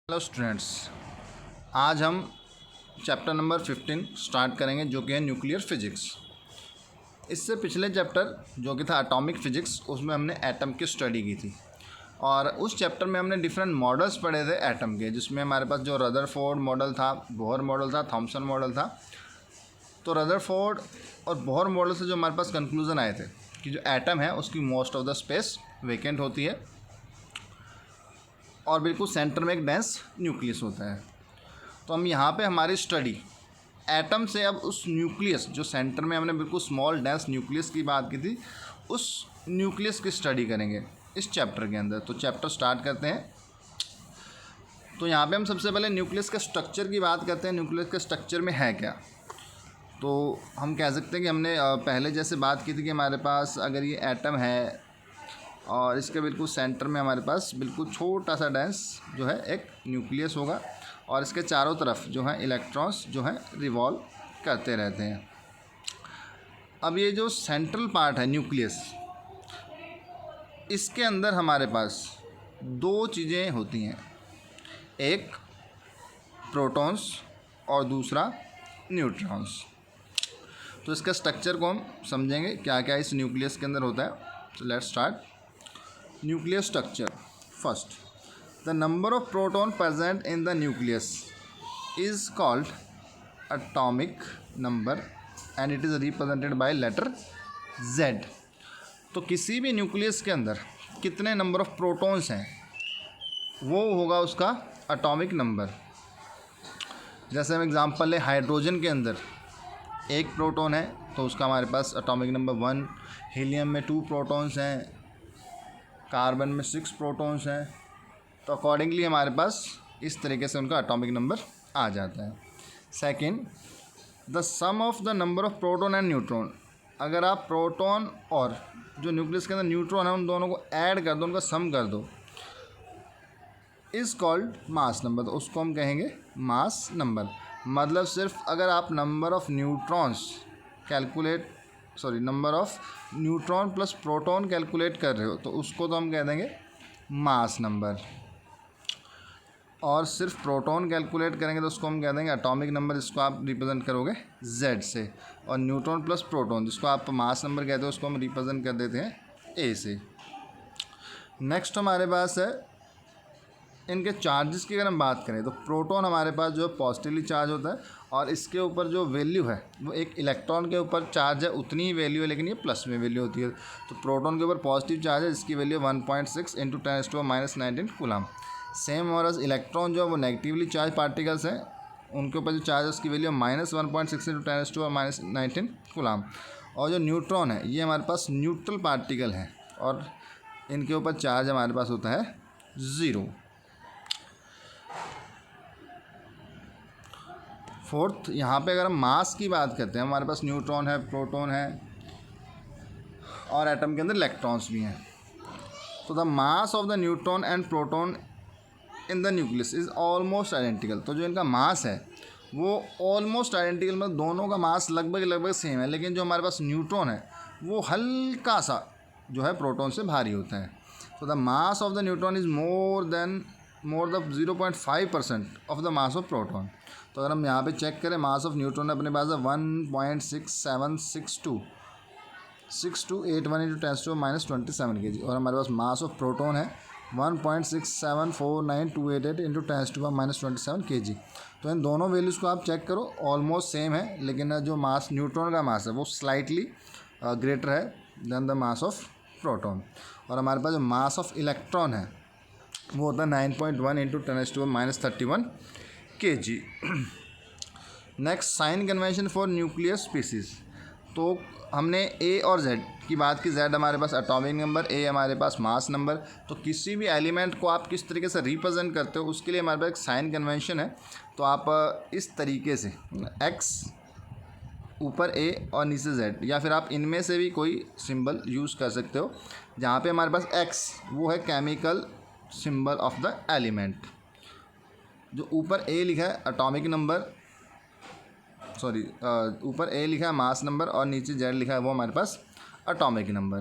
Hello students, आज हम chapter number 15 start करेंगे जो कि है न्यूक्लियर फिजिक्स। इससे पिछले चैप्टर जो कि था एटॉमिक फिजिक्स, उसमें हमने एटम की स्टडी की थी और उस चैप्टर में हमने डिफरेंट मॉडल्स पढ़े थे एटम के, जिसमें हमारे पास जो रदरफोर्ड मॉडल था, बोहर मॉडल था, थॉमसन मॉडल था। तो रदरफोर्ड और बोहर मॉडल से जो हमारे पास कंक्लूज़न आए थे कि जो एटम है उसकी most of the space vacant होती है और बिल्कुल सेंटर में एक डेंस न्यूक्लियस होता है। तो हम यहाँ पे हमारी स्टडी एटम से अब उस न्यूक्लियस जो सेंटर में हमने बिल्कुल स्मॉल डेंस न्यूक्लियस की बात की थी, उस न्यूक्लियस की स्टडी करेंगे इस चैप्टर के अंदर। तो चैप्टर स्टार्ट करते हैं। तो यहाँ पे हम सबसे पहले न्यूक्लियस के स्ट्रक्चर की बात करते हैं। न्यूक्लियस के स्ट्रक्चर में है क्या, तो हम कह सकते हैं कि हमने पहले जैसे बात की थी कि हमारे पास अगर ये एटम है और इसके बिल्कुल सेंटर में हमारे पास बिल्कुल छोटा सा डेंस जो है एक न्यूक्लियस होगा और इसके चारों तरफ जो है इलेक्ट्रॉन्स जो है रिवॉल्व करते रहते हैं। अब ये जो सेंट्रल पार्ट है न्यूक्लियस, इसके अंदर हमारे पास दो चीज़ें होती हैं, एक प्रोटॉन्स और दूसरा न्यूट्रॉन्स। तो इसका स्ट्रक्चर को हम समझेंगे क्या क्या इस न्यूक्लियस के अंदर होता है। तो let's start. Nucleus structure. First, the number of proton present in the nucleus is called atomic number and it is represented by letter Z. तो किसी भी न्यूक्लियस के अंदर कितने नंबर ऑफ प्रोटॉन्स हैं वो होगा उसका एटॉमिक नंबर। जैसे हम एग्जांपल लें, हाइड्रोजन के अंदर एक प्रोटॉन है तो उसका हमारे पास एटॉमिक नंबर 1, हीलियम में 2 प्रोटॉन्स हैं, कार्बन में 6 प्रोटॉन्स हैं। तो अकॉर्डिंगली हमारे पास इस तरीके से उनका एटॉमिक नंबर आ जाता है। Second, the sum of the number of proton and neutron. अगर आप प्रोटॉन और जो न्यूक्लियस के अंदर न्यूट्रॉन है उन दोनों को ऐड कर दो, उनका सम कर दो, इज़ कॉल्ड मास नंबर। तो उसको हम कहेंगे मास नंबर। मतलब सिर्फ अगर आप number of neutrons number of neutron plus proton calculate कर रहे हो तो उसको तो हम कह देंगे मास नंबर। और सिर्फ प्रोटॉन कैलकुलेट करेंगे तो उसको हम कह देंगे एटॉमिक नंबर, जिसको आप रिप्रेजेंट करोगे Z से। और न्यूट्रॉन प्लस प्रोटॉन जिसको आप मास नंबर कहते हो उसको हम रिप्रेजेंट कर देते हैं A से। नेक्स्ट हमारे पास है इनके चार्जेस की। अगर हम बात करें तो प्रोटॉन हमारे पास जो पॉजिटिवली चार्ज होता है और इसके ऊपर जो वैल्यू है वो एक इलेक्ट्रॉन के ऊपर चार्ज है उतनी ही वैल्यू है, लेकिन ये प्लस में वैल्यू होती है। तो प्रोटॉन के ऊपर पॉजिटिव चार्ज है जिसकी वैल्यू 1.6 × 10⁻⁻19 कूलम। सेम और इलेक्ट्रॉन जो है वो नेगेटिवली चार्ज पार्टिकल्स हैं, उनके ऊपर जो चार्ज है उसकी वैल्यू -1.6 × 10⁻⁻19 कूलम। और जो न्यूट्रॉन है ये हमारे पास न्यूट्रल पार्टिकल हैं और इनके ऊपर चार्ज हमारे पास होता है 0। फोर्थ, यहाँ पे अगर हम मास की बात करते हैं, हमारे पास न्यूट्रॉन है, प्रोटॉन है और एटम के अंदर इलेक्ट्रॉन्स भी हैं। तो the mass of the neutron and proton in the nucleus is almost identical. तो जो इनका मास है वो ऑलमोस्ट आइडेंटिकल, मतलब दोनों का मास लगभग सेम है, लेकिन जो हमारे पास न्यूट्रॉन है वो हल्का सा जो है प्रोटॉन से भारी होता है। तो the mass of the neutron is more the 0.5% of the mass of proton. तो अगर हम यहाँ पे चेक करें, मास ऑफ न्यूट्रॉन अपने पास है 1.6762 × 10⁻27 kg और हमारे पास मास ऑफ प्रोटॉन है 1.674928 × 10⁻27 kg। तो इन दोनों वैल्यूज़ को आप चेक करो, ऑलमोस्ट सेम है, लेकिन जो मास न्यूट्रॉन का मास है वो स्लाइटली ग्रेटर है than the mass of proton. और हमारे पास जो मास ऑफ इलेक्ट्रॉन है वो होता है 9.1 × 10⁻31 kg। Next, sign convention for nuclear species. तो हमने A और Z की बात की। Z हमारे पास एटॉमिक नंबर, A हमारे पास मास नंबर। तो किसी भी एलिमेंट को आप किस तरीके से रिप्रेजेंट करते हो उसके लिए हमारे पास एक साइन कन्वेंशन है। तो आप इस तरीके से X ऊपर A और नीचे Z, या फिर आप इनमें से भी कोई सिंबल यूज़ कर सकते हो। जहाँ पे हमारे पास X वो है chemical symbol of the element, जो ऊपर A लिखा है एटॉमिक नंबर, ऊपर A लिखा है मास नंबर और नीचे Z लिखा है वो हमारे पास एटॉमिक नंबर।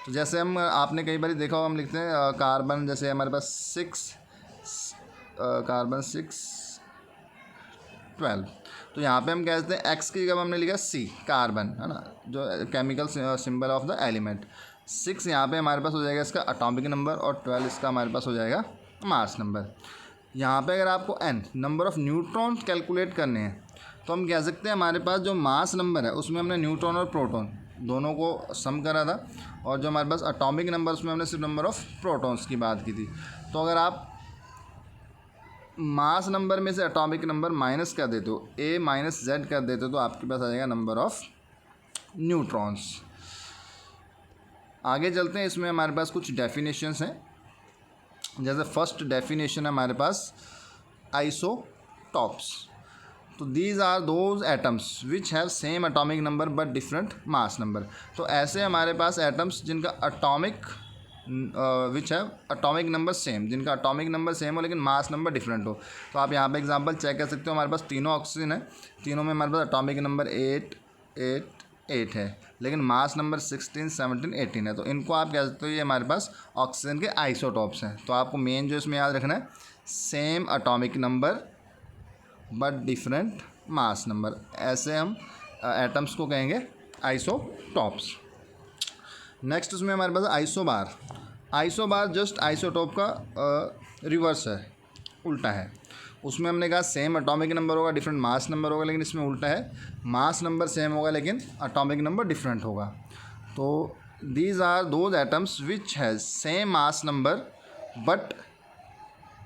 तो जैसे हम आपने कई बार देखा हो, हम लिखते हैं कार्बन, जैसे हमारे पास 6 कार्बन 6 12। तो यहाँ पे हम कह देते हैं एक्स की जगह हमने लिखा C कार्बन, है ना, जो chemical symbol of the element. 6 यहाँ पे हमारे पास हो जाएगा इसका एटॉमिक नंबर और 12 इसका हमारे पास हो जाएगा मास नंबर। यहाँ पे अगर आपको n number of neutrons calculate करने हैं तो हम कह सकते हैं हमारे पास जो मास नंबर है उसमें हमने न्यूट्रॉन और प्रोटॉन दोनों को सम करा था, और जो हमारे पास एटॉमिक नंबर उसमें हमने सिर्फ नंबर ऑफ़ प्रोटॉन्स की बात की थी। तो अगर आप मास नंबर में से एटॉमिक नंबर माइनस कर देते हो, a माइनस z कर देते हो, तो आपके पास आ जाएगा नंबर ऑफ़ न्यूट्रॉन्स। आगे चलते हैं, इसमें हमारे पास कुछ डेफिनेशंस हैं। जैसे फर्स्ट डेफिनेशन है हमारे पास आइसोटॉप्स। तो these are those atoms which have same atomic number but different mass number. तो ऐसे हमारे पास एटम्स जिनका atomic which have atomic number same, जिनका एटॉमिक नंबर सेम हो लेकिन मास नंबर डिफरेंट हो। तो आप यहाँ पे एग्जांपल चेक कर सकते हो, हमारे पास तीनों ऑक्सीजन है, तीनों में हमारे पास एटॉमिक नंबर 8 8 8 है, लेकिन मास नंबर 16 17 18 है। तो इनको आप कह सकते हो ये हमारे पास ऑक्सीजन के आइसोटॉप्स हैं। तो आपको मेन जो इसमें याद रखना है, same atomic number but different mass number, ऐसे हम एटम्स को कहेंगे आइसोटॉप्स। नेक्स्ट उसमें हमारे पास आइसोबार। आइसोबार जस्ट आइसोटॉप का रिवर्स है, उल्टा है। उसमें हमने कहा सेम एटॉमिक नंबर होगा, डिफरेंट मास नंबर होगा, लेकिन इसमें उल्टा है, मास नंबर सेम होगा लेकिन एटॉमिक नंबर डिफरेंट होगा। तो these are those atoms which has same mass number but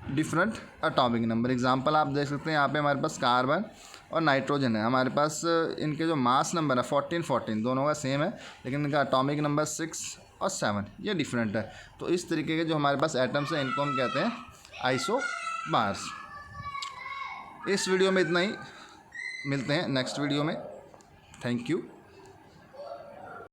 different atomic number. Example आप देख सकते हैं, यहाँ पे हमारे पास कार्बन और नाइट्रोजन है, हमारे पास इनके जो मास नंबर है 14 14 दोनों का सेम है, लेकिन इनका एटॉमिक नंबर 6 और 7 ये डिफरेंट है। तो इस तरीके के जो हमारे पास एटम्स हैं इनको हम कहते हैं आइसोबार्स। इस वीडियो में इतना ही, मिलते हैं नेक्स्ट वीडियो में। Thank you.